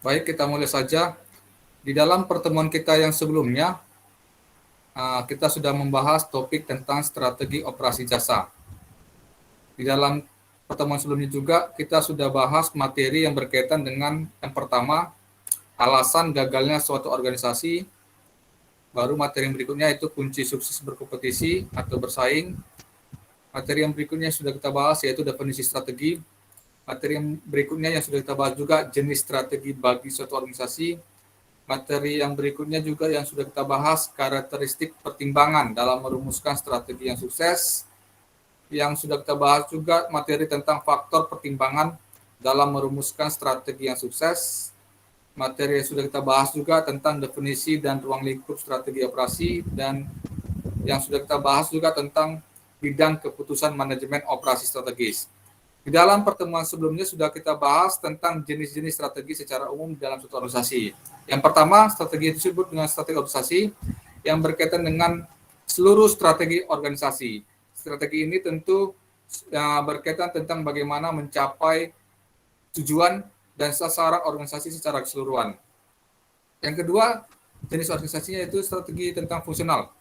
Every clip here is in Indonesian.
Baik, kita mulai saja. Di dalam pertemuan kita yang sebelumnya, kita sudah membahas topik tentang strategi operasi jasa. Di dalam pertemuan sebelumnya juga, kita sudah bahas materi yang berkaitan dengan yang pertama, alasan gagalnya suatu organisasi. Baru materi yang berikutnya itu kunci sukses berkompetisi atau bersaing. Materi yang berikutnya sudah kita bahas yaitu definisi strategi. Materi yang berikutnya yang sudah kita bahas juga jenis strategi bagi suatu organisasi. Materi yang berikutnya juga yang sudah kita bahas karakteristik pertimbangan dalam merumuskan strategi yang sukses. Yang sudah kita bahas juga materi tentang faktor pertimbangan dalam merumuskan strategi yang sukses. Materi yang sudah kita bahas juga tentang definisi dan ruang lingkup strategi operasi, dan yang sudah kita bahas juga tentang bidang keputusan manajemen operasi strategis. Di dalam pertemuan sebelumnya sudah kita bahas tentang jenis-jenis strategi secara umum dalam suatu organisasi. Yang pertama, strategi disebut dengan strategi organisasi yang berkaitan dengan seluruh strategi organisasi. Strategi ini tentu berkaitan tentang bagaimana mencapai tujuan dan sasaran organisasi secara keseluruhan. Yang kedua, jenis organisasinya itu strategi tentang fungsional.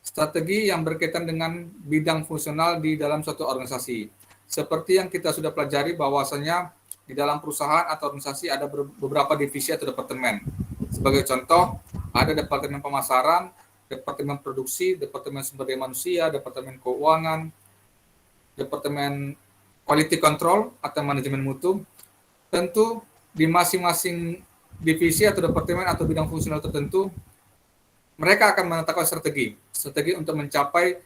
Strategi yang berkaitan dengan bidang fungsional di dalam suatu organisasi. Seperti yang kita sudah pelajari bahwasanya di dalam perusahaan atau organisasi ada beberapa divisi atau departemen. Sebagai contoh, ada departemen pemasaran, departemen produksi, departemen sumber daya manusia, departemen keuangan, departemen quality control atau manajemen mutu. Tentu di masing-masing divisi atau departemen atau bidang fungsional tertentu, mereka akan menetapkan strategi untuk mencapai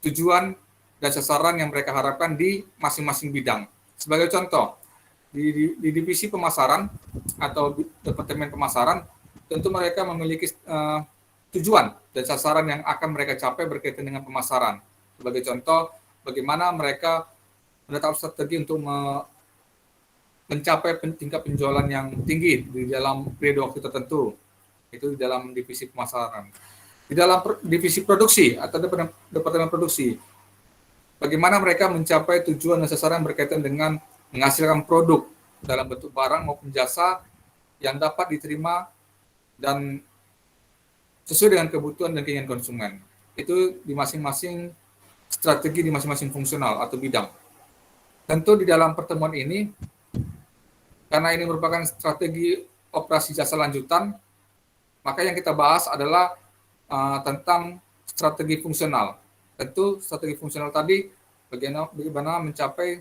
tujuan dan sasaran yang mereka harapkan di masing-masing bidang. Sebagai contoh, di divisi pemasaran atau departemen pemasaran, tentu mereka memiliki tujuan dan sasaran yang akan mereka capai berkaitan dengan pemasaran. Sebagai contoh, bagaimana mereka menetapkan strategi untuk mencapai tingkat penjualan yang tinggi di dalam periode waktu tertentu. Itu di dalam divisi pemasaran. Di dalam divisi produksi atau departemen produksi, bagaimana mereka mencapai tujuan dan sasaran berkaitan dengan menghasilkan produk dalam bentuk barang maupun jasa yang dapat diterima dan sesuai dengan kebutuhan dan keinginan konsumen. Itu di masing-masing strategi, di masing-masing fungsional atau bidang. Tentu di dalam pertemuan ini, karena ini merupakan strategi operasi jasa lanjutan, maka yang kita bahas adalah tentang strategi fungsional. Tentu strategi fungsional tadi bagaimana mencapai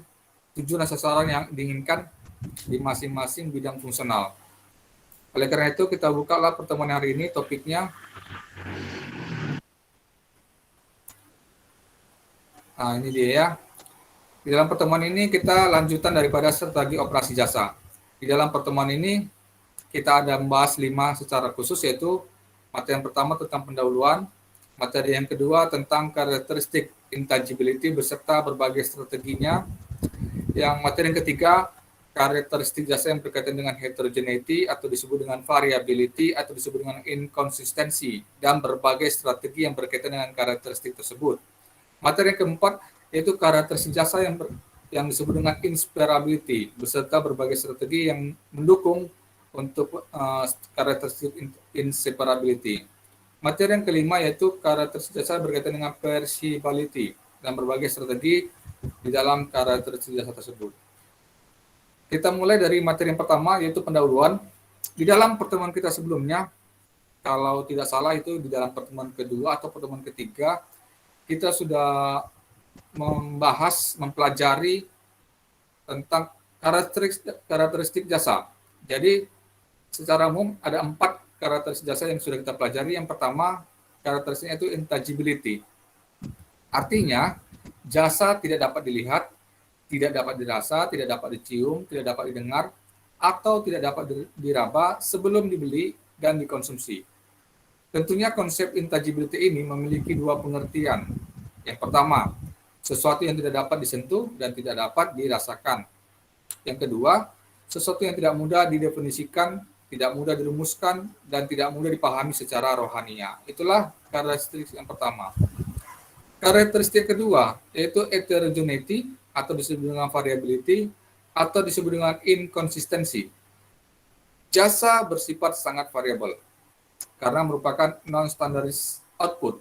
tujuan dan sasaran yang diinginkan di masing-masing bidang fungsional. Oleh karena itu kita bukalah pertemuan hari ini, topiknya ini dia ya. Di dalam pertemuan ini kita lanjutan daripada strategi operasi jasa. Di dalam pertemuan ini kita ada membahas 5 secara khusus, yaitu materi yang pertama tentang pendahuluan, materi yang kedua tentang karakteristik intangibility beserta berbagai strateginya, yang materi yang ketiga karakteristik jasa yang berkaitan dengan heterogeneity atau disebut dengan variability atau disebut dengan inkonsistensi dan berbagai strategi yang berkaitan dengan karakteristik tersebut. Materi yang keempat yaitu karakteristik jasa yang disebut dengan inspirability beserta berbagai strategi yang mendukung untuk karakteristik inseparability. Materi yang kelima yaitu karakteristik jasa berkaitan dengan perceivability dan berbagai strategi di dalam karakteristik jasa tersebut. Kita mulai dari materi yang pertama yaitu pendahuluan. Di dalam pertemuan kita sebelumnya, kalau tidak salah itu di dalam pertemuan kedua atau pertemuan ketiga, kita sudah mempelajari tentang karakteristik jasa. Jadi secara umum ada 4 karakteristik jasa yang sudah kita pelajari. Yang pertama, karakteristiknya itu intangibility. Artinya, jasa tidak dapat dilihat, tidak dapat dirasa, tidak dapat dicium, tidak dapat didengar, atau tidak dapat diraba sebelum dibeli dan dikonsumsi. Tentunya konsep intangibility ini memiliki 2 pengertian. Yang pertama, sesuatu yang tidak dapat disentuh dan tidak dapat dirasakan. Yang kedua, sesuatu yang tidak mudah didefinisikan, tidak mudah dirumuskan, dan tidak mudah dipahami secara rohania. Itulah karakteristik yang pertama. Karakteristik kedua yaitu heterogeneity atau disebut dengan variability atau disebut dengan inkonsistensi. Jasa bersifat sangat variabel karena merupakan non-standardized output.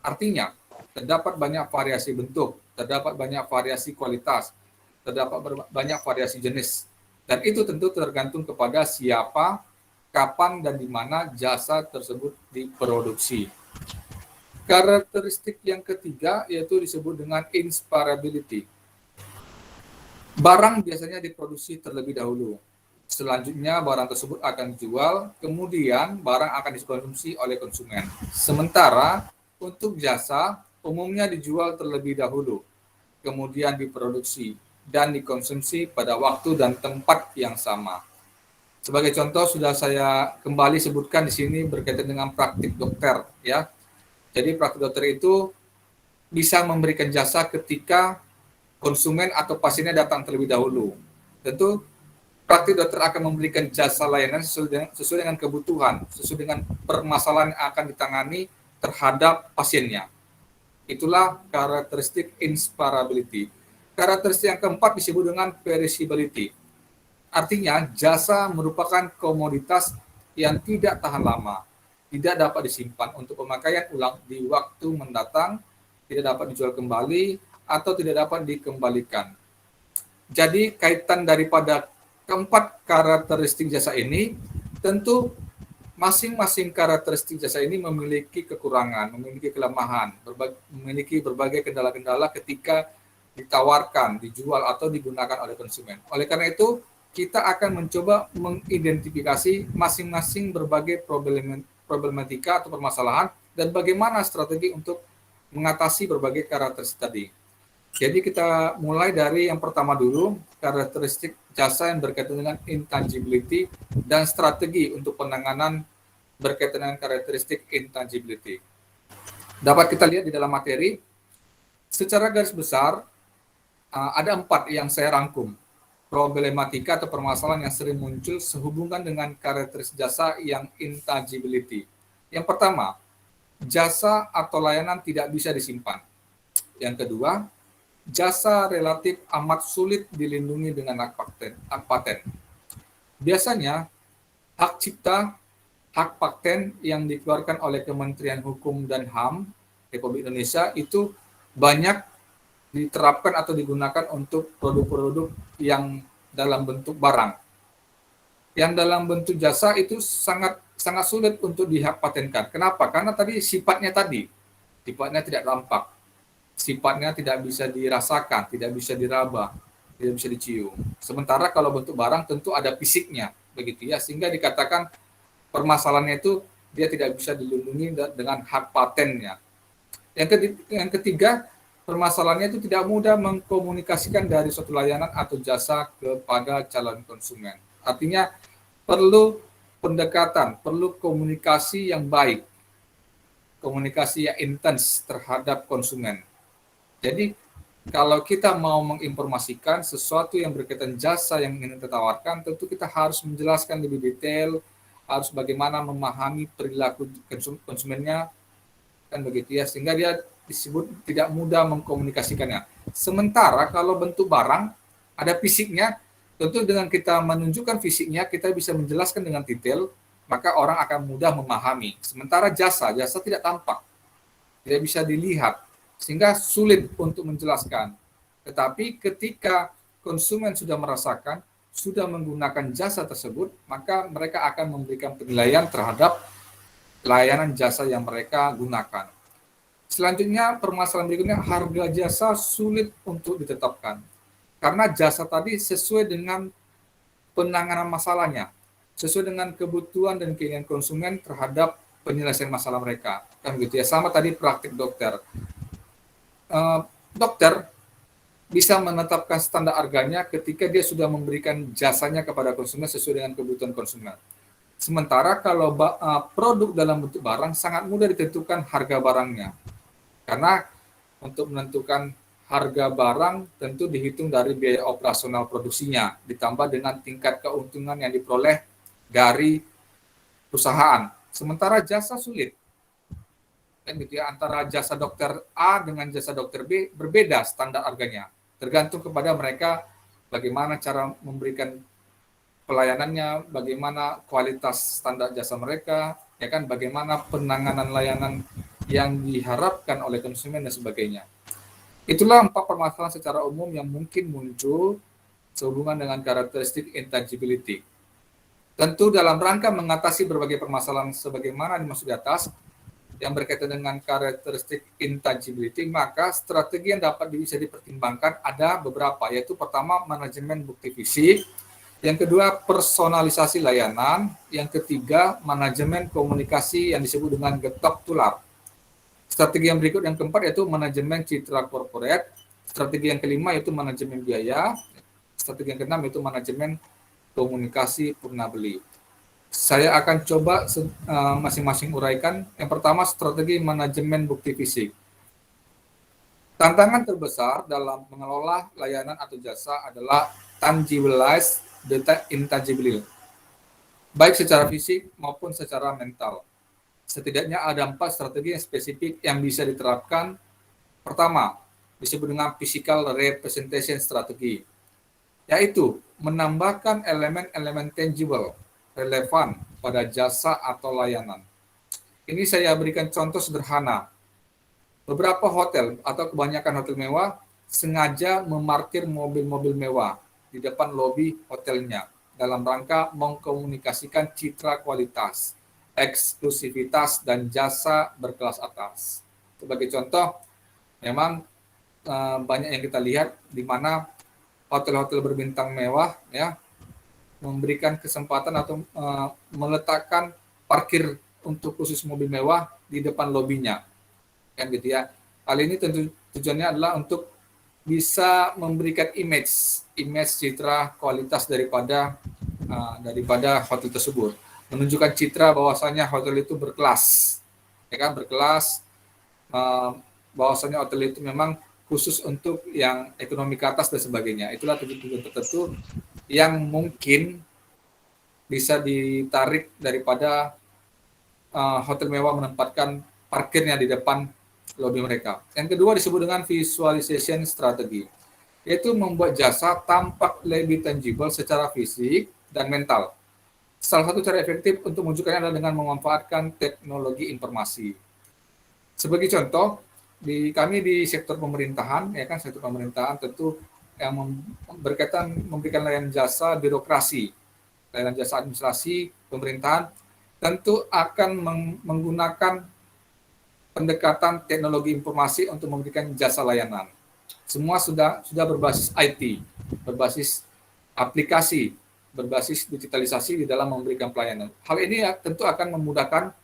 Artinya, terdapat banyak variasi bentuk, terdapat banyak variasi kualitas, terdapat banyak variasi jenis. Dan itu tentu tergantung kepada siapa, kapan, dan di mana jasa tersebut diproduksi. Karakteristik yang ketiga yaitu disebut dengan inspirability. Barang biasanya diproduksi terlebih dahulu. Selanjutnya barang tersebut akan dijual, kemudian barang akan dikonsumsi oleh konsumen. Sementara untuk jasa umumnya dijual terlebih dahulu, kemudian diproduksi dan dikonsumsi pada waktu dan tempat yang sama. Sebagai contoh sudah saya kembali sebutkan di sini berkaitan dengan praktik dokter ya. Jadi praktik dokter itu bisa memberikan jasa ketika konsumen atau pasiennya datang terlebih dahulu. Tentu praktik dokter akan memberikan jasa layanan sesuai dengan kebutuhan, sesuai dengan permasalahan yang akan ditangani terhadap pasiennya. Itulah karakteristik inspirability. Karakteristik yang keempat disebut dengan perishability. Artinya jasa merupakan komoditas yang tidak tahan lama, tidak dapat disimpan untuk pemakaian ulang di waktu mendatang, tidak dapat dijual kembali, atau tidak dapat dikembalikan. Jadi kaitan daripada keempat karakteristik jasa ini, tentu masing-masing karakteristik jasa ini memiliki kekurangan, memiliki kelemahan, memiliki berbagai kendala-kendala ketika ditawarkan, dijual, atau digunakan oleh konsumen. Oleh karena itu, kita akan mencoba mengidentifikasi masing-masing berbagai problematika atau permasalahan dan bagaimana strategi untuk mengatasi berbagai karakteristik tadi. Jadi kita mulai dari yang pertama dulu, karakteristik jasa yang berkaitan dengan intangibility dan strategi untuk penanganan berkaitan dengan karakteristik intangibility. Dapat kita lihat di dalam materi, secara garis besar ada 4 yang saya rangkum. Problematika atau permasalahan yang sering muncul sehubungan dengan karakteristik jasa yang intangibility. Yang pertama, jasa atau layanan tidak bisa disimpan. Yang kedua, jasa relatif amat sulit dilindungi dengan hak paten. Biasanya, hak cipta, hak paten yang dikeluarkan oleh Kementerian Hukum dan HAM Republik Indonesia itu banyak diterapkan atau digunakan untuk produk-produk yang dalam bentuk barang. Yang dalam bentuk jasa itu sangat sulit untuk dihak patenkan. Kenapa? Karena sifatnya tidak tampak. Sifatnya tidak bisa dirasakan, tidak bisa diraba, tidak bisa dicium. Sementara kalau bentuk barang tentu ada fisiknya, begitu ya, sehingga dikatakan permasalahannya itu dia tidak bisa dilindungi dengan hak patennya. Yang ketiga, permasalahannya itu tidak mudah mengkomunikasikan dari suatu layanan atau jasa kepada calon konsumen. Artinya perlu pendekatan, perlu komunikasi yang baik, komunikasi yang intens terhadap konsumen. Jadi kalau kita mau menginformasikan sesuatu yang berkaitan jasa yang ingin kita tawarkan, tentu kita harus menjelaskan lebih detail, harus bagaimana memahami perilaku konsumennya, kan begitu ya, sehingga dia disebut tidak mudah mengkomunikasikannya. Sementara kalau bentuk barang, ada fisiknya, tentu dengan kita menunjukkan fisiknya, kita bisa menjelaskan dengan detail, maka orang akan mudah memahami. Sementara jasa tidak tampak, tidak bisa dilihat, sehingga sulit untuk menjelaskan. Tetapi ketika konsumen sudah merasakan, sudah menggunakan jasa tersebut, maka mereka akan memberikan penilaian terhadap layanan jasa yang mereka gunakan. Selanjutnya, permasalahan berikutnya, harga jasa sulit untuk ditetapkan. Karena jasa tadi sesuai dengan penanganan masalahnya, sesuai dengan kebutuhan dan keinginan konsumen terhadap penyelesaian masalah mereka. Kan gitu ya, sama tadi praktik dokter. Dokter bisa menetapkan standar harganya ketika dia sudah memberikan jasanya kepada konsumen sesuai dengan kebutuhan konsumen. Sementara kalau produk dalam bentuk barang sangat mudah ditentukan harga barangnya. Karena untuk menentukan harga barang tentu dihitung dari biaya operasional produksinya, ditambah dengan tingkat keuntungan yang diperoleh dari perusahaan. Sementara jasa sulit. Kan gitu ya, antara jasa dokter A dengan jasa dokter B berbeda standar harganya. Tergantung kepada mereka bagaimana cara memberikan pelayanannya, bagaimana kualitas standar jasa mereka, ya kan, bagaimana penanganan layanan yang diharapkan oleh konsumen dan sebagainya. Itulah 4 permasalahan secara umum yang mungkin muncul sehubungan dengan karakteristik intangibility. Tentu dalam rangka mengatasi berbagai permasalahan sebagaimana dimaksud di atas yang berkaitan dengan karakteristik intangibility, maka strategi yang dapat bisa dipertimbangkan ada beberapa, yaitu pertama manajemen bukti fisik, yang kedua personalisasi layanan, yang ketiga manajemen komunikasi yang disebut dengan getok tular. Strategi yang berikut yang keempat yaitu manajemen citra corporate, strategi yang kelima yaitu manajemen biaya, strategi yang keenam yaitu manajemen komunikasi purna beli. Saya akan coba masing-masing uraikan. Yang pertama, strategi manajemen bukti fisik. Tantangan terbesar dalam mengelola layanan atau jasa adalah tangibilize the intangible, baik secara fisik maupun secara mental. Setidaknya ada 4 strategi yang spesifik yang bisa diterapkan. Pertama, disebut dengan physical representation strategi, yaitu menambahkan elemen-elemen tangible relevan pada jasa atau layanan. Ini saya berikan contoh sederhana. Beberapa hotel atau kebanyakan hotel mewah sengaja memarkir mobil-mobil mewah di depan lobi hotelnya dalam rangka mengkomunikasikan citra kualitas, eksklusivitas, dan jasa berkelas atas. Sebagai contoh, memang banyak yang kita lihat di mana hotel-hotel berbintang mewah ya memberikan kesempatan atau meletakkan parkir untuk khusus mobil mewah di depan lobinya, kan gitu ya. Hal ini tentu tujuannya adalah untuk bisa memberikan image citra kualitas daripada hotel tersebut, menunjukkan citra bahwasanya hotel itu berkelas, ya kan, berkelas, bahwasanya hotel itu memang khusus untuk yang ekonomi ke atas dan sebagainya. Itulah tujuan tertentu yang mungkin bisa ditarik daripada hotel mewah menempatkan parkirnya di depan lobi mereka. Yang kedua disebut dengan visualization strategi, yaitu membuat jasa tampak lebih tangible secara fisik dan mental. Salah satu cara efektif untuk menunjukkannya adalah dengan memanfaatkan teknologi informasi. Sebagai contoh, kami di sektor pemerintahan, ya kan, sektor pemerintahan tentu yang berkaitan memberikan layanan jasa birokrasi, layanan jasa administrasi pemerintahan, tentu akan menggunakan pendekatan teknologi informasi untuk memberikan jasa layanan. Semua sudah berbasis IT, berbasis aplikasi, berbasis digitalisasi di dalam memberikan pelayanan. Hal ini ya, tentu akan memudahkan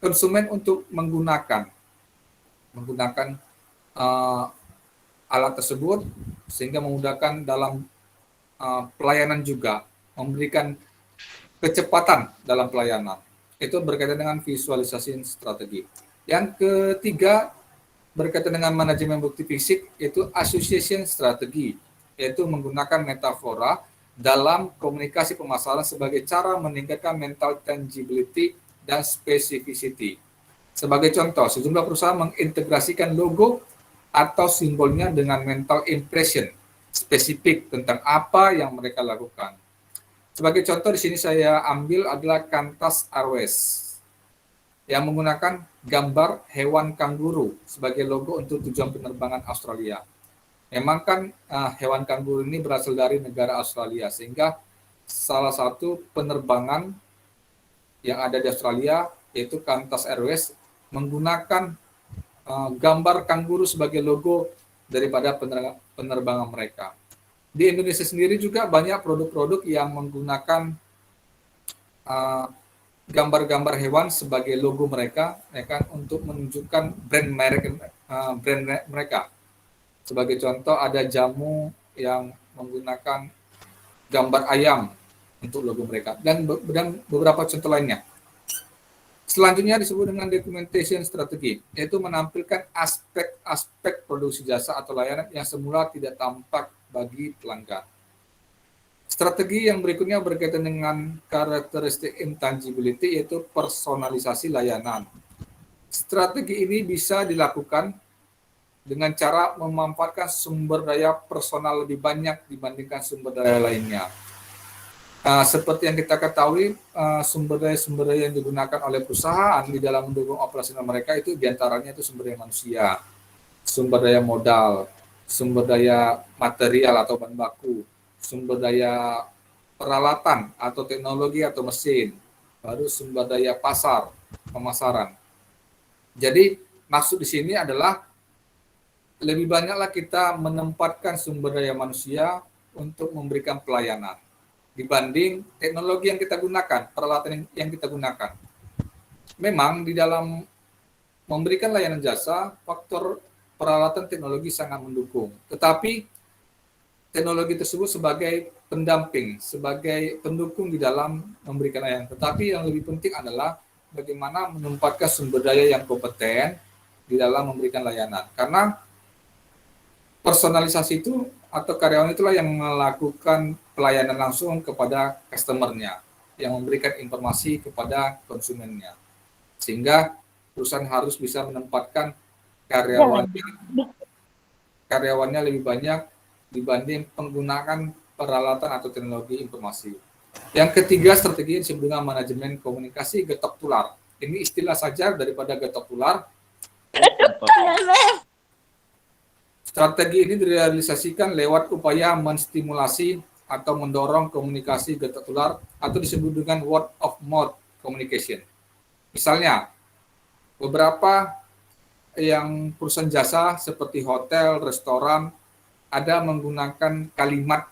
konsumen untuk menggunakan alat tersebut, sehingga memudahkan dalam pelayanan juga, memberikan kecepatan dalam pelayanan. Itu berkaitan dengan visualisasi strategi. Yang ketiga berkaitan dengan manajemen bukti fisik, yaitu association strategi, yaitu menggunakan metafora dalam komunikasi permasalahan sebagai cara meningkatkan mental tangibility dan specificity. Sebagai contoh, sejumlah perusahaan mengintegrasikan logo atau simbolnya dengan mental impression spesifik tentang apa yang mereka lakukan. Sebagai contoh di sini saya ambil adalah Qantas Airways yang menggunakan gambar hewan kanguru sebagai logo untuk tujuan penerbangan Australia. Memang kan hewan kanguru ini berasal dari negara Australia, sehingga salah satu penerbangan yang ada di Australia yaitu Qantas Airways menggunakan gambar kanguru sebagai logo daripada penerbangan mereka. Di Indonesia sendiri juga banyak produk-produk yang menggunakan gambar-gambar hewan sebagai logo mereka, ya kan, untuk menunjukkan brand mereka. Sebagai contoh ada jamu yang menggunakan gambar ayam untuk logo mereka, dan beberapa contoh lainnya. Selanjutnya disebut dengan documentation strategi, yaitu menampilkan aspek-aspek produksi jasa atau layanan yang semula tidak tampak bagi pelanggan. Strategi yang berikutnya berkaitan dengan karakteristik intangibility, yaitu personalisasi layanan. Strategi ini bisa dilakukan dengan cara memanfaatkan sumber daya personal lebih banyak dibandingkan sumber daya lainnya. Seperti yang kita ketahui, sumber daya yang digunakan oleh perusahaan di dalam mendukung operasional mereka itu diantaranya itu sumber daya manusia, sumber daya modal, sumber daya material atau bahan baku, sumber daya peralatan atau teknologi atau mesin, baru sumber daya pasar, pemasaran. Jadi maksud di sini adalah lebih banyaklah kita menempatkan sumber daya manusia untuk memberikan pelayanan dibanding teknologi yang kita gunakan, peralatan yang kita gunakan. Memang di dalam memberikan layanan jasa, faktor peralatan teknologi sangat mendukung. Tetapi teknologi tersebut sebagai pendamping, sebagai pendukung di dalam memberikan layanan. Tetapi yang lebih penting adalah bagaimana menempatkan sumber daya yang kompeten di dalam memberikan layanan. Karena personalisasi itu atau karyawan itulah yang melakukan pelayanan langsung kepada customer-nya, yang memberikan informasi kepada konsumennya. Sehingga perusahaan harus bisa menempatkan karyawannya lebih banyak dibanding penggunaan peralatan atau teknologi informasi. Yang ketiga, strategi yang disebut dengan manajemen komunikasi getok tular. Ini istilah saja daripada getok tular. Strategi ini direalisasikan lewat upaya menstimulasi atau mendorong komunikasi getok tular atau disebut dengan word of mouth communication. Misalnya, beberapa yang perusahaan jasa seperti hotel, restoran, ada menggunakan kalimat,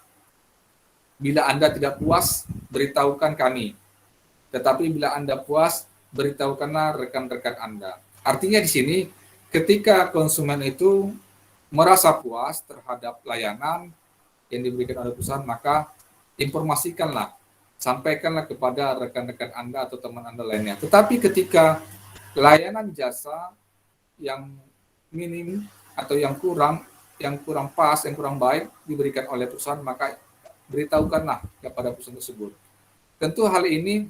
bila Anda tidak puas, beritahukan kami. Tetapi bila Anda puas, beritahukanlah rekan-rekan Anda. Artinya di sini, ketika konsumen itu merasa puas terhadap layanan yang diberikan oleh perusahaan, maka informasikanlah, sampaikanlah kepada rekan-rekan Anda atau teman Anda lainnya. Tetapi ketika layanan jasa yang minim atau yang kurang pas, yang kurang baik diberikan oleh perusahaan, maka beritahukanlah kepada perusahaan tersebut. Tentu hal ini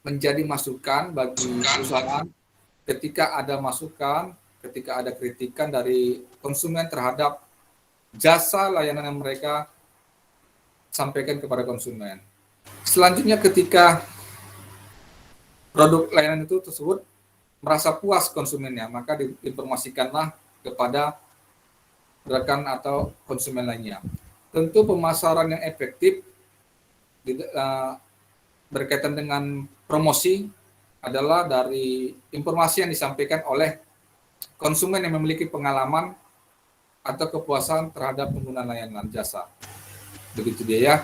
menjadi masukan bagi perusahaan ketika ada masukan, ketika ada kritikan dari konsumen terhadap jasa layanan yang mereka sampaikan kepada konsumen. Selanjutnya, ketika produk layanan itu tersebut merasa puas konsumennya, maka diinformasikanlah kepada rekan atau konsumen lainnya. Tentu pemasaran yang efektif berkaitan dengan promosi adalah dari informasi yang disampaikan oleh konsumen yang memiliki pengalaman atau kepuasan terhadap penggunaan layanan jasa. Begitu dia ya.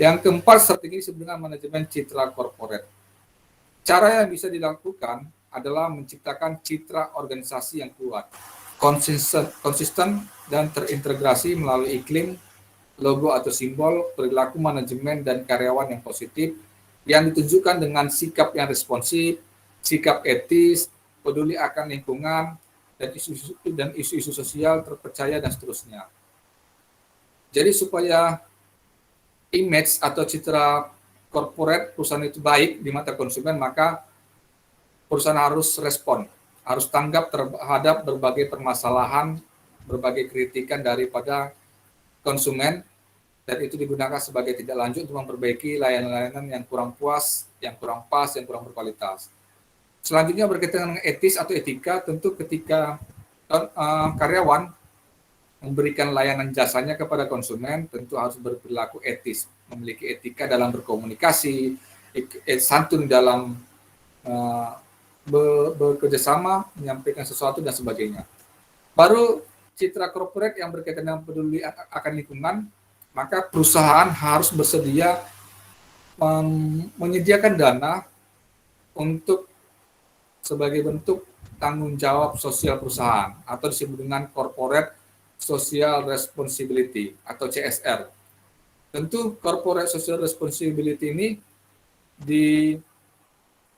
Yang keempat, strategi disebut dengan manajemen citra korporat. Cara yang bisa dilakukan adalah menciptakan citra organisasi yang kuat, konsisten dan terintegrasi melalui iklim, logo atau simbol, perilaku manajemen dan karyawan yang positif, yang ditunjukkan dengan sikap yang responsif, sikap etis, peduli akan lingkungan, dan isu-isu sosial terpercaya dan seterusnya. Jadi supaya image atau citra korporat perusahaan itu baik di mata konsumen, maka perusahaan harus respon, harus tanggap terhadap berbagai permasalahan, berbagai kritikan daripada konsumen, dan itu digunakan sebagai tindak lanjut untuk memperbaiki layanan-layanan yang kurang puas, yang kurang pas, yang kurang berkualitas. Selanjutnya berkaitan dengan etis atau etika, tentu ketika karyawan memberikan layanan jasanya kepada konsumen, tentu harus berperilaku etis, memiliki etika dalam berkomunikasi, santun dalam bekerjasama, menyampaikan sesuatu dan sebagainya. Baru citra korporat yang berkaitan dengan peduli akan lingkungan, maka perusahaan harus bersedia menyediakan dana untuk sebagai bentuk tanggung jawab sosial perusahaan atau disebut dengan corporate social responsibility atau CSR. Tentu corporate social responsibility ini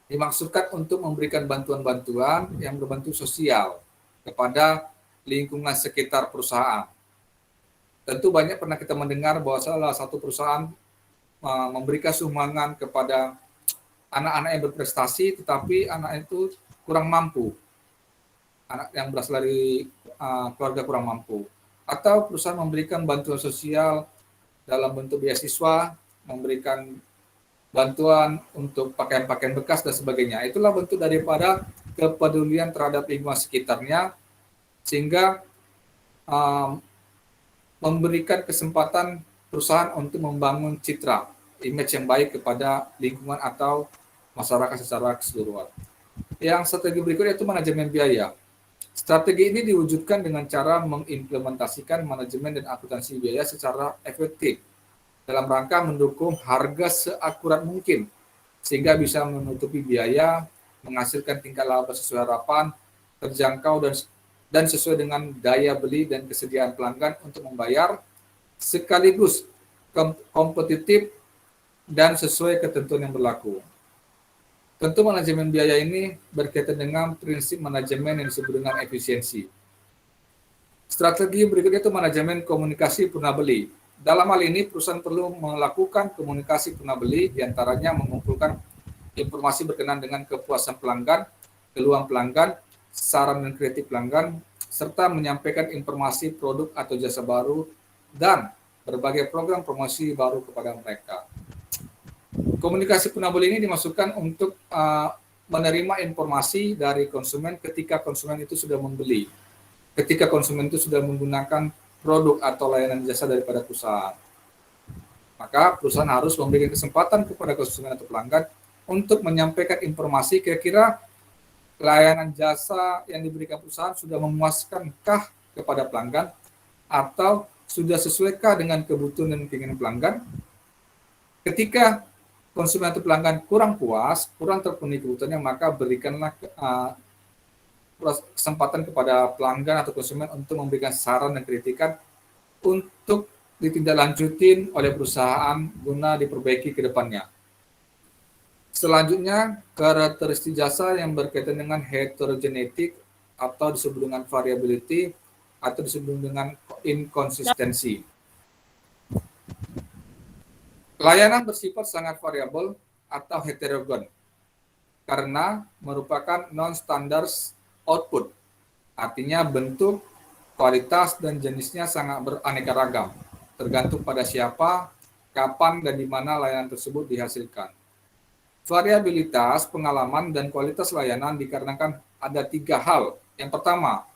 dimaksudkan untuk memberikan bantuan-bantuan yang berbentuk sosial kepada lingkungan sekitar perusahaan. Tentu banyak pernah kita mendengar bahwa salah satu perusahaan memberikan sumbangan kepada anak-anak yang berprestasi, tetapi anak itu kurang mampu, anak yang berasal dari keluarga kurang mampu. Atau perusahaan memberikan bantuan sosial dalam bentuk beasiswa, memberikan bantuan untuk pakaian-pakaian bekas dan sebagainya. Itulah bentuk daripada kepedulian terhadap lingkungan sekitarnya, sehingga um, memberikan kesempatan perusahaan untuk membangun citra, image yang baik kepada lingkungan atau masyarakat secara keseluruhan. Yang strategi berikutnya itu manajemen biaya. Strategi ini diwujudkan dengan cara mengimplementasikan manajemen dan akuntansi biaya secara efektif dalam rangka mendukung harga seakurat mungkin sehingga bisa menutupi biaya, menghasilkan tingkat laba sesuai harapan, terjangkau dan sesuai dengan daya beli dan kesediaan pelanggan untuk membayar, sekaligus kompetitif dan sesuai ketentuan yang berlaku. Tentu manajemen biaya ini berkaitan dengan prinsip manajemen yang disebut dengan efisiensi. Strategi berikutnya itu manajemen komunikasi purna beli. Dalam hal ini, perusahaan perlu melakukan komunikasi purna beli, diantaranya mengumpulkan informasi berkenaan dengan kepuasan pelanggan, keluhan pelanggan, saran dan kritik pelanggan, serta menyampaikan informasi produk atau jasa baru dan berbagai program promosi baru kepada mereka. Komunikasi purna beli ini dimasukkan untuk menerima informasi dari konsumen ketika konsumen itu sudah membeli, ketika konsumen itu sudah menggunakan produk atau layanan jasa daripada perusahaan. Maka perusahaan harus memberikan kesempatan kepada konsumen atau pelanggan untuk menyampaikan informasi kira-kira layanan jasa yang diberikan perusahaan sudah memuaskankah kepada pelanggan atau sudah sesuaikah dengan kebutuhan dan keinginan pelanggan. Ketika konsumen atau pelanggan kurang puas, kurang terpenuhi kebutuhannya, maka berikanlah kesempatan kepada pelanggan atau konsumen untuk memberikan saran dan kritikan untuk ditindaklanjutin oleh perusahaan guna diperbaiki ke depannya. Selanjutnya, karakteristik jasa yang berkaitan dengan heterogeneity atau disebut dengan variability atau disebut dengan inkonsistensi. Layanan bersifat sangat variabel atau heterogen karena merupakan non-standard output. Artinya bentuk, kualitas, dan jenisnya sangat beraneka ragam, tergantung pada siapa, kapan, dan di mana layanan tersebut dihasilkan. Variabilitas, pengalaman, dan kualitas layanan dikarenakan ada 3 hal. Yang pertama,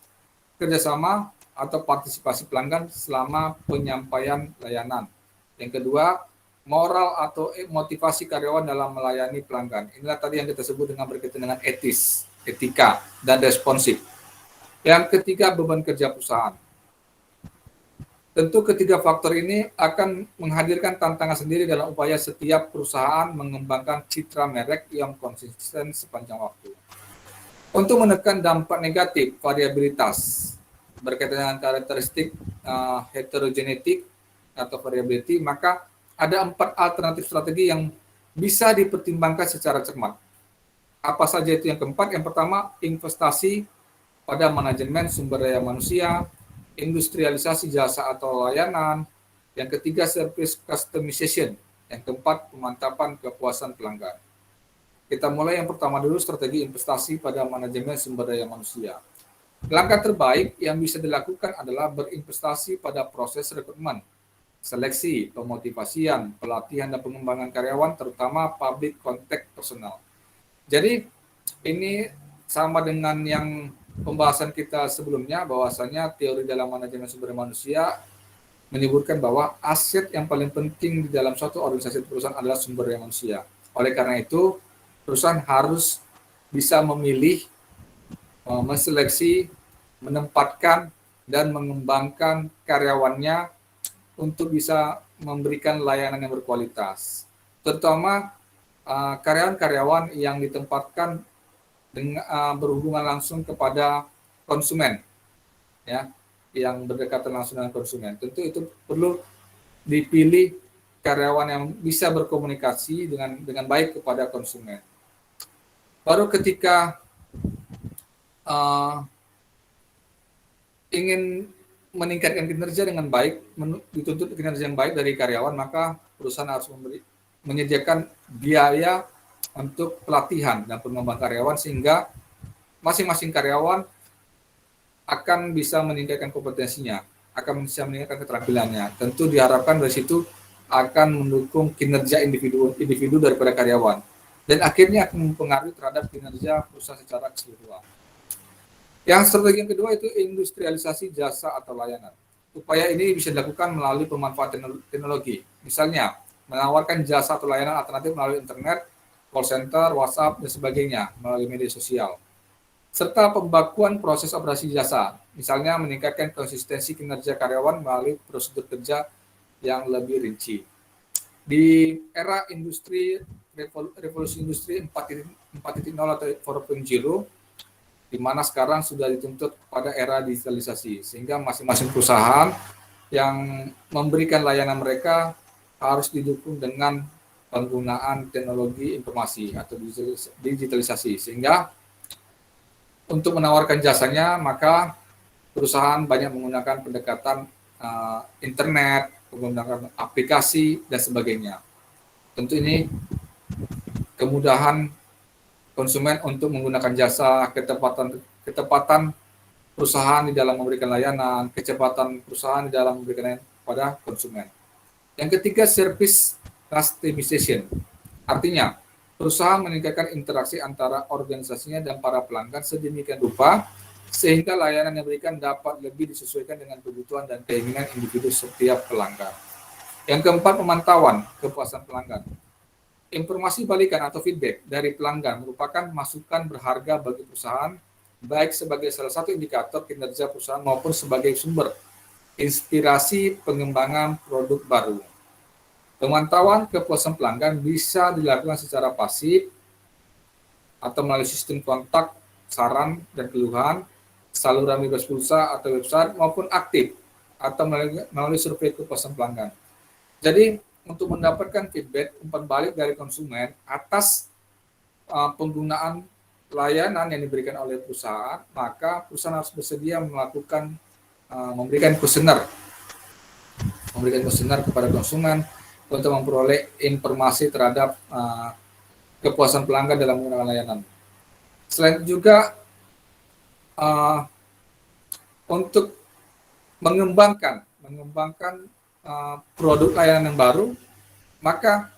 kerjasama atau partisipasi pelanggan selama penyampaian layanan. Yang kedua, moral atau motivasi karyawan dalam melayani pelanggan. Inilah tadi yang kita sebut dengan berkaitan dengan etis, etika, dan responsif. Yang ketiga, beban kerja perusahaan. Tentu ketiga faktor ini akan menghadirkan tantangan sendiri dalam upaya setiap perusahaan mengembangkan citra merek yang konsisten sepanjang waktu. Untuk menekan dampak negatif variabilitas berkaitan dengan karakteristik heterogeneity atau variability, maka ada 4 alternatif strategi yang bisa dipertimbangkan secara cermat. Apa saja itu yang keempat? Yang pertama, investasi pada manajemen sumber daya manusia, industrialisasi jasa atau layanan. Yang ketiga, service customization. Yang keempat, pemantapan kepuasan pelanggan. Kita mulai yang pertama dulu, strategi investasi pada manajemen sumber daya manusia. Langkah terbaik yang bisa dilakukan adalah berinvestasi pada proses rekrutmen, seleksi, pemotivasian, pelatihan, dan pengembangan karyawan, terutama public contact personal. Jadi ini sama dengan yang pembahasan kita sebelumnya, bahwasanya teori dalam manajemen sumber daya manusia menyebutkan bahwa aset yang paling penting di dalam suatu organisasi perusahaan adalah sumber daya manusia. Oleh karena itu, perusahaan harus bisa memilih, menseleksi, menempatkan, dan mengembangkan karyawannya untuk bisa memberikan layanan yang berkualitas, terutama karyawan-karyawan yang ditempatkan dengan berhubungan langsung kepada konsumen, ya, yang berdekatan langsung dengan konsumen. Tentu itu perlu dipilih karyawan yang bisa berkomunikasi dengan baik kepada konsumen. Baru ketika ingin meningkatkan kinerja dengan baik, dituntut kinerja yang baik dari karyawan, maka perusahaan harus menyediakan biaya untuk pelatihan dan pengembangan karyawan sehingga masing-masing karyawan akan bisa meningkatkan kompetensinya, akan bisa meningkatkan keterampilannya. Tentu diharapkan dari situ akan mendukung kinerja individu daripada karyawan dan akhirnya akan mempengaruhi terhadap kinerja perusahaan secara keseluruhan. Yang strategi yang kedua itu industrialisasi jasa atau layanan. Upaya ini bisa dilakukan melalui pemanfaatan teknologi. Misalnya, menawarkan jasa atau layanan alternatif melalui internet, call center, WhatsApp, dan sebagainya melalui media sosial. Serta pembakuan proses operasi jasa, misalnya meningkatkan konsistensi kinerja karyawan melalui prosedur kerja yang lebih rinci. Di era revolusi industri 4.0 atau 4.0, di mana sekarang sudah dituntut pada era digitalisasi, sehingga masing-masing perusahaan yang memberikan layanan mereka harus didukung dengan penggunaan teknologi informasi atau digitalisasi, sehingga untuk menawarkan jasanya maka perusahaan banyak menggunakan pendekatan internet, menggunakan aplikasi dan sebagainya. Tentu ini kemudahan konsumen untuk menggunakan jasa, ketepatan perusahaan di dalam memberikan layanan, kecepatan perusahaan di dalam memberikan layanan kepada konsumen. Yang ketiga, service customization. Artinya, perusahaan meningkatkan interaksi antara organisasinya dan para pelanggan sedemikian rupa sehingga layanan yang diberikan dapat lebih disesuaikan dengan kebutuhan dan keinginan individu setiap pelanggan. Yang keempat, pemantauan kepuasan pelanggan. Informasi balikan atau feedback dari pelanggan merupakan masukan berharga bagi perusahaan, baik sebagai salah satu indikator kinerja perusahaan maupun sebagai sumber inspirasi pengembangan produk baru. Pemantauan kepuasan pelanggan bisa dilakukan secara pasif atau melalui sistem kontak, saran, dan keluhan, saluran bebas pulsa atau website, maupun aktif atau melalui survei kepuasan pelanggan. Jadi, untuk mendapatkan feedback umpan balik dari konsumen atas penggunaan layanan yang diberikan oleh perusahaan, maka perusahaan harus bersedia melakukan memberikan kuesioner kepada konsumen untuk memperoleh informasi terhadap kepuasan pelanggan dalam menggunakan layanan. Selain itu juga untuk mengembangkan produk layanan yang baru, maka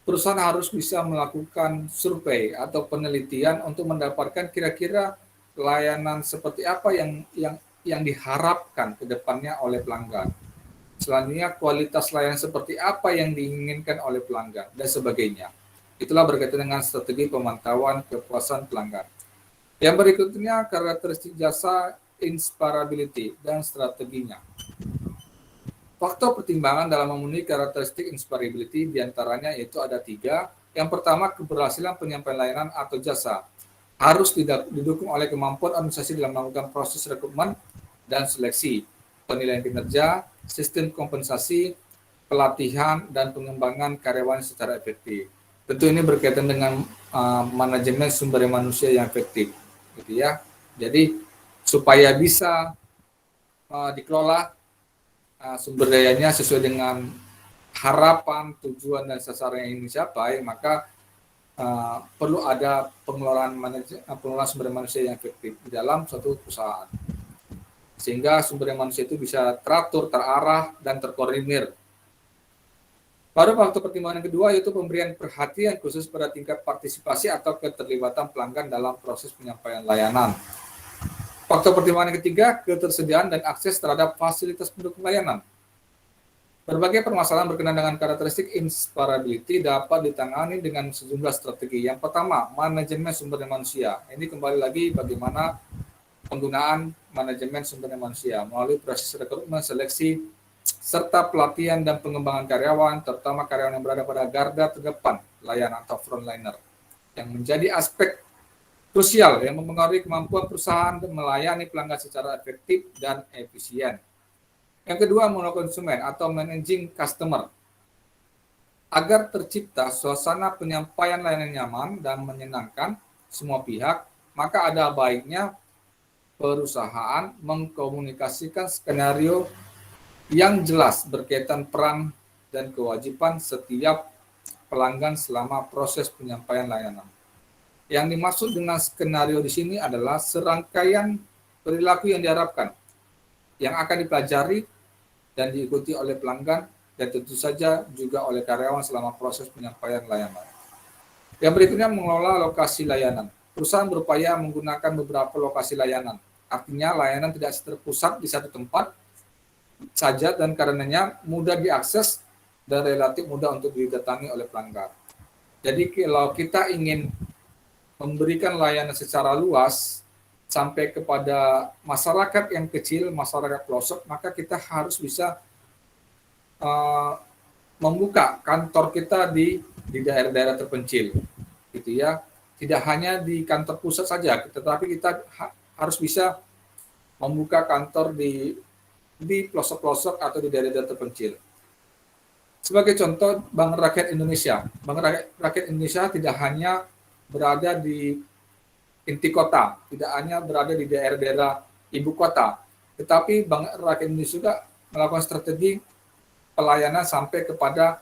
perusahaan harus bisa melakukan survei atau penelitian untuk mendapatkan kira-kira layanan seperti apa yang diharapkan ke depannya oleh pelanggan. Selanjutnya, kualitas layanan seperti apa yang diinginkan oleh pelanggan, dan sebagainya. Itulah berkaitan dengan strategi pemantauan kepuasan pelanggan. Yang berikutnya, karakteristik jasa inspirability dan strateginya. Faktor pertimbangan dalam memenuhi karakteristik inspirability diantaranya yaitu ada 3. Yang pertama, keberhasilan penyampaian layanan atau jasa harus didukung oleh kemampuan organisasi dalam melakukan proses rekrutmen dan seleksi, penilaian kinerja, sistem kompensasi, pelatihan, dan pengembangan karyawan secara efektif. Tentu ini berkaitan dengan manajemen sumber daya manusia yang efektif, gitu ya. Jadi supaya bisa dikelola sumber dayanya sesuai dengan harapan, tujuan, dan sasaran yang ingin dicapai, maka perlu ada pengelolaan sumber daya manusia yang efektif di dalam suatu perusahaan, sehingga sumber daya manusia itu bisa teratur, terarah, dan terkoordinir. Pada faktor pertimbangan yang kedua yaitu pemberian perhatian khusus pada tingkat partisipasi atau keterlibatan pelanggan dalam proses penyampaian layanan. Faktor pertimbangan yang ketiga, ketersediaan dan akses terhadap fasilitas pendukung layanan. Berbagai permasalahan berkenaan dengan karakteristik inspirability dapat ditangani dengan sejumlah strategi. Yang pertama, manajemen sumber daya manusia. Ini kembali lagi bagaimana penggunaan manajemen sumber daya manusia melalui proses rekrutmen, seleksi, serta pelatihan dan pengembangan karyawan, terutama karyawan yang berada pada garda terdepan layanan atau frontliner, yang menjadi aspek krusial yang mempengaruhi kemampuan perusahaan untuk melayani pelanggan secara efektif dan efisien. Yang kedua, monokonsumen atau managing customer. Agar tercipta suasana penyampaian layanan nyaman dan menyenangkan semua pihak, maka ada baiknya perusahaan mengkomunikasikan skenario yang jelas berkaitan peran dan kewajiban setiap pelanggan selama proses penyampaian layanan. Yang dimaksud dengan skenario di sini adalah serangkaian perilaku yang diharapkan, yang akan dipelajari dan diikuti oleh pelanggan dan tentu saja juga oleh karyawan selama proses penyampaian layanan. Yang berikutnya mengelola lokasi layanan. Perusahaan berupaya menggunakan beberapa lokasi layanan. Artinya layanan tidak terpusat di satu tempat saja dan karenanya mudah diakses dan relatif mudah untuk didatangi oleh pelanggan. Jadi kalau kita ingin memberikan layanan secara luas sampai kepada masyarakat yang kecil, masyarakat pelosok, maka kita harus bisa membuka kantor kita di daerah-daerah terpencil, gitu ya. Tidak hanya di kantor pusat saja, tetapi kita harus bisa membuka kantor di pelosok-pelosok atau di daerah-daerah terpencil. Sebagai contoh, Bank Rakyat Indonesia. Bank Rakyat Indonesia tidak hanya berada di inti kota, tidak hanya berada di daerah-daerah ibu kota, tetapi Bank Rakyat Indonesia juga melakukan strategi pelayanan sampai kepada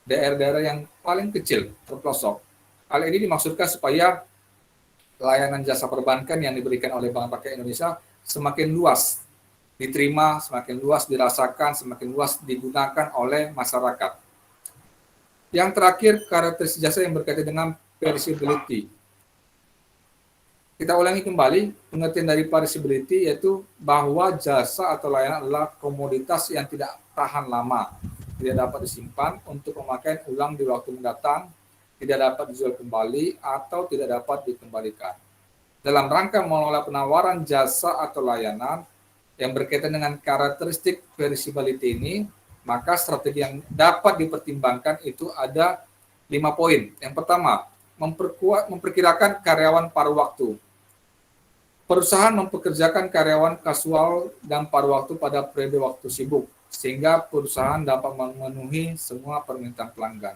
daerah-daerah yang paling kecil, terpelosok. Hal ini dimaksudkan supaya layanan jasa perbankan yang diberikan oleh Bank Rakyat Indonesia semakin luas diterima, semakin luas dirasakan, semakin luas digunakan oleh masyarakat. Yang terakhir, karakteristik jasa yang berkaitan dengan perishability. Kita ulangi kembali, pengertian dari perishability yaitu bahwa jasa atau layanan adalah komoditas yang tidak tahan lama, tidak dapat disimpan untuk pemakaian ulang di waktu mendatang, tidak dapat dijual kembali, atau tidak dapat dikembalikan. Dalam rangka mengelola penawaran jasa atau layanan yang berkaitan dengan karakteristik perishability ini, maka strategi yang dapat dipertimbangkan itu ada 5 poin. Yang pertama, memperkirakan karyawan paruh waktu. Perusahaan mempekerjakan karyawan kasual dan paruh waktu pada periode waktu sibuk, sehingga perusahaan dapat memenuhi semua permintaan pelanggan.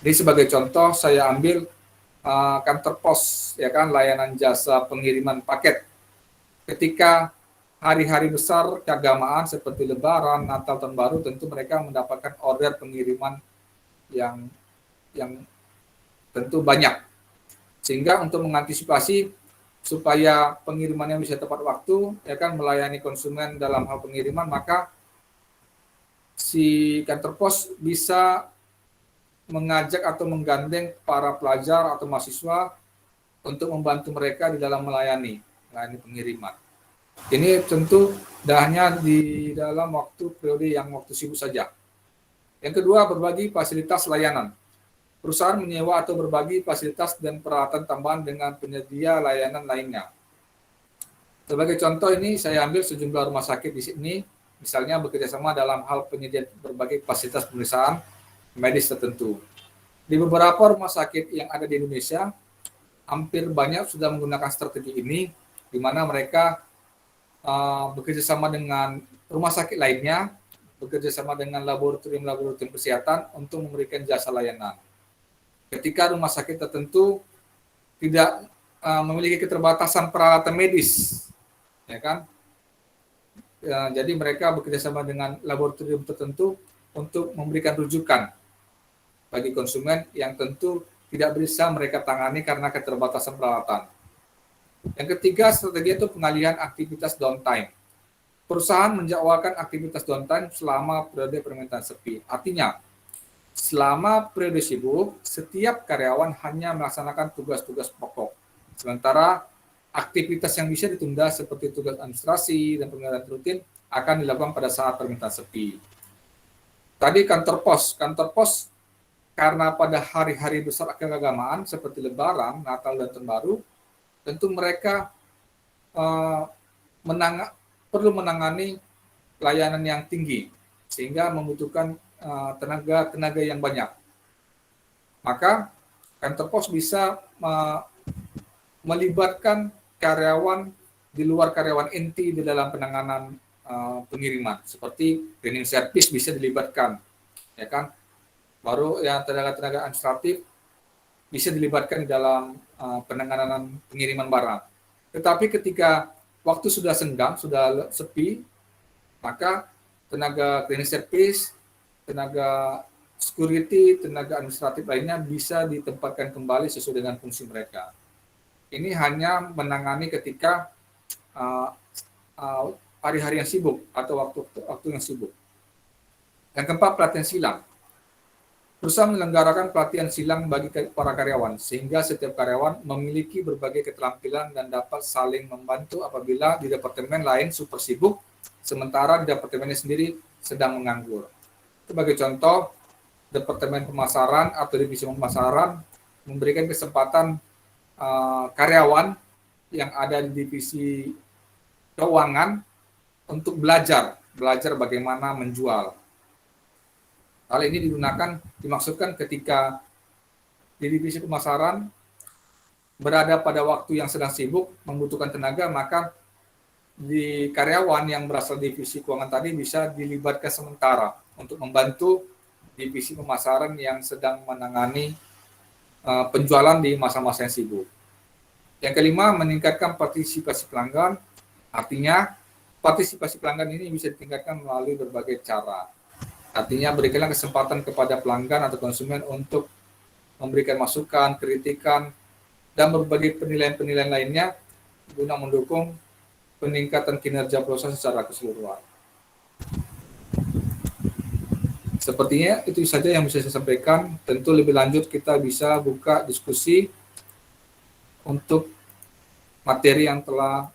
Jadi sebagai contoh, saya ambil kantor pos, ya kan, layanan jasa pengiriman paket. Ketika hari-hari besar keagamaan seperti Lebaran, Natal, Tahun Baru, tentu mereka mendapatkan order pengiriman yang tentu banyak. Sehingga untuk mengantisipasi supaya pengirimannya bisa tepat waktu, ya kan, melayani konsumen dalam hal pengiriman, maka si kantor pos bisa mengajak atau menggandeng para pelajar atau mahasiswa untuk membantu mereka di dalam melayani pengiriman. Ini tentu tidak hanya di dalam periode yang waktu sibuk saja. Yang kedua, berbagi fasilitas layanan. Perusahaan menyewa atau berbagi fasilitas dan peralatan tambahan dengan penyedia layanan lainnya. Sebagai contoh ini saya ambil sejumlah rumah sakit di sini, misalnya bekerjasama dalam hal penyediaan berbagai fasilitas pemeriksaan medis tertentu. Di beberapa rumah sakit yang ada di Indonesia, hampir banyak sudah menggunakan strategi ini, di mana mereka bekerja sama dengan rumah sakit lainnya, bekerja sama dengan laboratorium kesehatan untuk memberikan jasa layanan. Ketika rumah sakit tertentu tidak memiliki keterbatasan peralatan medis, ya kan? Jadi mereka bekerja sama dengan laboratorium tertentu untuk memberikan rujukan bagi konsumen yang tentu tidak bisa mereka tangani karena keterbatasan peralatan. Yang ketiga, strategi itu pengalihan aktivitas downtime. Perusahaan menjadwalkan aktivitas downtime selama periode permintaan sepi. Artinya, selama periode sibuk, setiap karyawan hanya melaksanakan tugas-tugas pokok. Sementara aktivitas yang bisa ditunda seperti tugas administrasi dan pengeluaran rutin akan dilakukan pada saat permintaan sepi. Tadi kantor pos karena pada hari-hari besar keagamaan seperti Lebaran, Natal, dan Tahun Baru, tentu mereka perlu menangani layanan yang tinggi, sehingga membutuhkan tenaga yang banyak. Maka kantor pos bisa melibatkan karyawan di luar karyawan inti di dalam penanganan pengiriman, seperti cleaning service bisa dilibatkan, ya kan. Baru yang tenaga-tenaga administratif bisa dilibatkan di dalam penanganan pengiriman barang. Tetapi ketika waktu sudah senggang, sudah sepi, maka tenaga cleaning service, tenaga security, tenaga administratif lainnya bisa ditempatkan kembali sesuai dengan fungsi mereka. Ini hanya menangani ketika hari-hari yang sibuk atau waktu yang sibuk. Yang keempat, pelatihan silang. Perusahaan menyelenggarakan pelatihan silang bagi para karyawan, sehingga setiap karyawan memiliki berbagai keterampilan dan dapat saling membantu apabila di departemen lain super sibuk, sementara di departemennya sendiri sedang menganggur. Sebagai contoh, departemen pemasaran atau divisi pemasaran memberikan kesempatan karyawan yang ada di divisi keuangan untuk belajar bagaimana menjual. Hal ini dimaksudkan ketika di divisi pemasaran berada pada waktu yang sedang sibuk, membutuhkan tenaga, maka di karyawan yang berasal divisi keuangan tadi bisa dilibatkan sementara untuk membantu divisi pemasaran yang sedang menangani penjualan di masa-masa yang sibuk. Yang kelima, meningkatkan partisipasi pelanggan. Artinya, partisipasi pelanggan ini bisa ditingkatkan melalui berbagai cara. Artinya berikanlah kesempatan kepada pelanggan atau konsumen untuk memberikan masukan, kritikan, dan berbagai penilaian-penilaian lainnya guna mendukung peningkatan kinerja perusahaan secara keseluruhan. Sepertinya itu saja yang bisa saya sampaikan. Tentu lebih lanjut kita bisa buka diskusi untuk materi yang telah